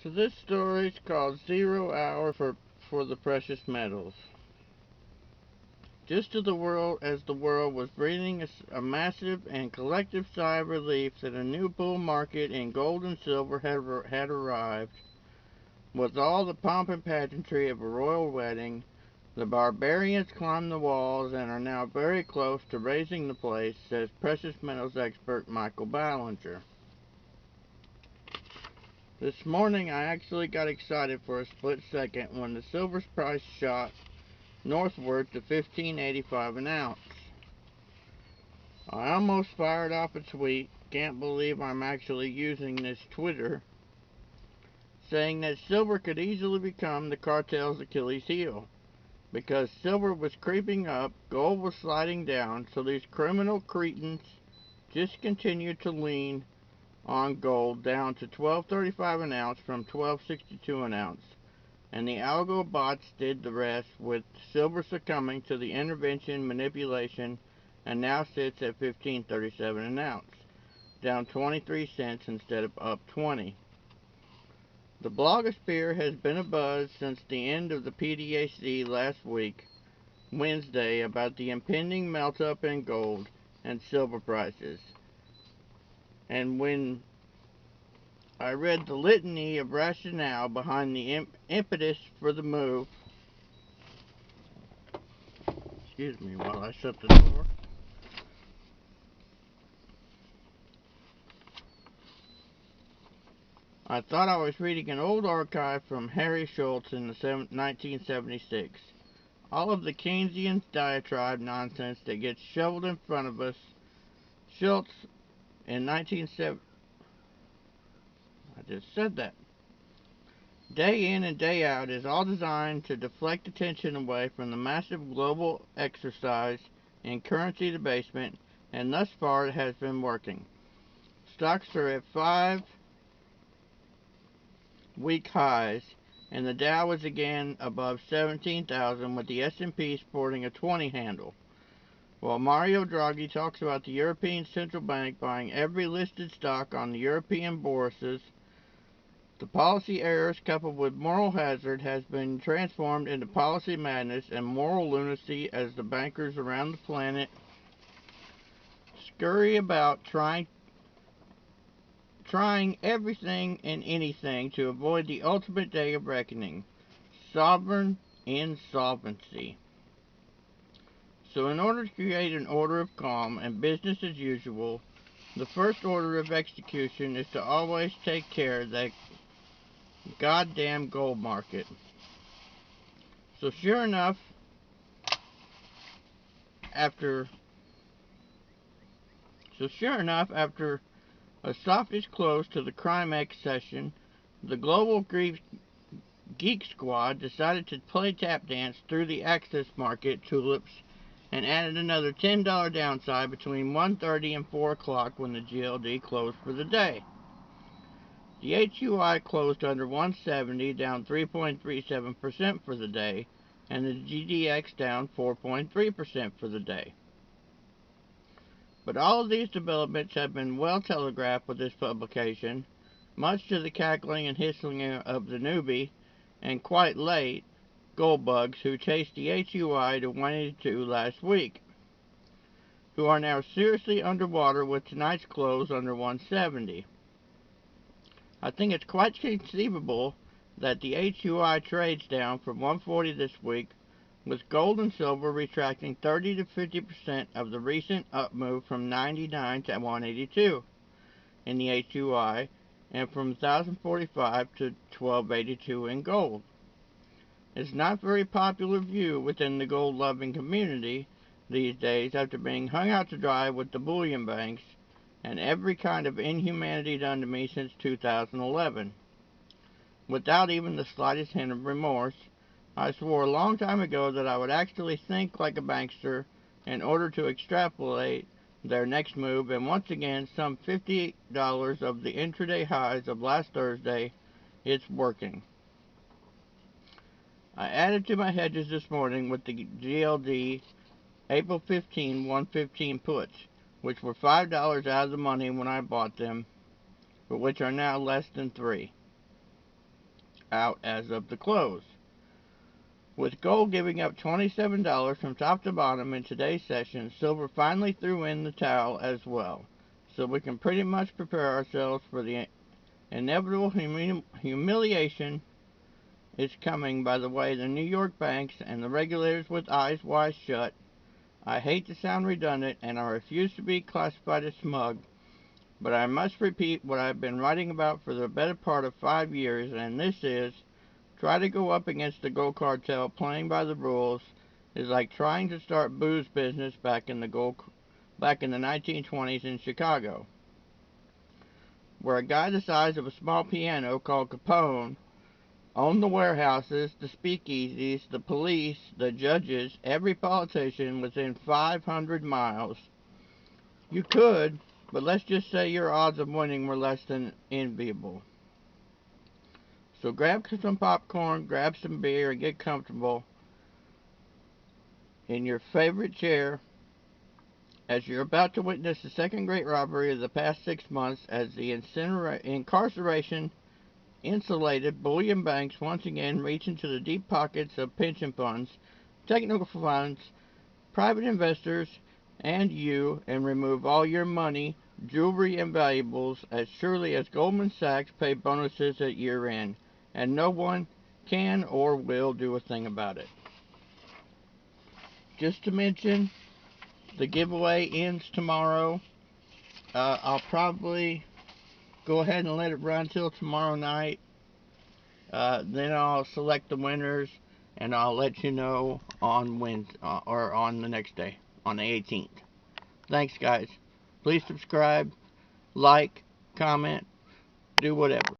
So this story is called 0 Hour for the Precious Metals. Just as the world was breathing a massive and collective sigh of relief that a new bull market in gold and silver had arrived, with all the pomp and pageantry of a royal wedding, the barbarians climbed the walls and are now very close to razing the place, says precious metals expert Michael Ballanger. This morning I actually got excited for a split second when the silver's price shot northward to $15.85 an ounce. I almost fired off a tweet, can't believe I'm actually using this Twitter, saying that silver could easily become the cartel's Achilles heel. Because silver was creeping up, gold was sliding down, so these criminal cretins just continued to lean on gold down to $12.35 an ounce from $12.62 an ounce. And the algo bots did the rest, with silver succumbing to the intervention manipulation and now sits at $15.37 an ounce, down 23 cents instead of up 20. The blogosphere has been abuzz since the end of the PDAC last week, Wednesday, about the impending melt-up in gold and silver prices. And when I read the litany of rationale behind the impetus for the move, excuse me while I shut the door, I thought I was reading an old archive from Harry Schultz in 1976. All of the Keynesian diatribe nonsense that gets shoveled in front of us. Schultz in 1970, I just said that. Day in and day out is all designed to deflect attention away from the massive global exercise in currency debasement, and thus far it has been working. Stocks are at 5-week highs, and the Dow is again above 17,000, with the S&P sporting a 20 handle. While Mario Draghi talks about the European Central Bank buying every listed stock on the European bourses, the policy errors coupled with moral hazard has been transformed into policy madness and moral lunacy as the bankers around the planet scurry about trying everything and anything to avoid the ultimate day of reckoning, sovereign insolvency. So in order to create an order of calm and business as usual, the first order of execution is to always take care of that goddamn gold market. So sure enough, after a softish close to the Crimex session, the global geek squad decided to play tap dance through the access market tulips and added another $10 downside between 1:30 and 4 o'clock when the GLD closed for the day. The HUI closed under 170, down 3.37% for the day, and the GDX down 4.3% for the day. But all of these developments have been well telegraphed with this publication, much to the cackling and hissing of the newbie, and quite late, gold bugs who chased the HUI to 182 last week, who are now seriously underwater with tonight's close under 170. I think it's quite conceivable that the HUI trades down from 140 this week, with gold and silver retracting 30 to 50% of the recent up move from 99 to 182 in the HUI, and from 1045 to 1282 in gold. It's not a very popular view within the gold-loving community these days after being hung out to dry with the bullion banks and every kind of inhumanity done to me since 2011. Without even the slightest hint of remorse, I swore a long time ago that I would actually think like a bankster in order to extrapolate their next move, and once again, some $50 of the intraday highs of last Thursday, it's working. I added to my hedges this morning with the GLD April 15, 115 puts, which were $5 out of the money when I bought them, but which are now less than $3. out as of the close. With gold giving up $27 from top to bottom in today's session, silver finally threw in the towel as well. So we can pretty much prepare ourselves for the inevitable humiliation is coming by the way the New York banks and the regulators with eyes wide shut. I hate to sound redundant and I refuse to be classified as smug, but I must repeat what I've been writing about for the better part of 5 years, and this is, try to go up against the gold cartel playing by the rules is like trying to start booze business back in the 1920s in Chicago, where a guy the size of a small piano called Capone owned the warehouses, the speakeasies, the police, the judges, every politician within 500 miles. You could, but let's just say your odds of winning were less than enviable. So grab some popcorn, grab some beer, and get comfortable in your favorite chair as you're about to witness the second great robbery of the past 6 months as the incarceration insulated bullion banks once again reach into the deep pockets of pension funds, technical funds, private investors, and you, and remove all your money, jewelry, and valuables as surely as Goldman Sachs pay bonuses at year end, and no one can or will do a thing about it. Just to mention, the giveaway ends tomorrow. I'll probably go ahead and let it run till tomorrow night. Then I'll select the winners and I'll let you know on Wednesday or on the next day, on the 18th. Thanks, guys. Please subscribe, like, comment, do whatever.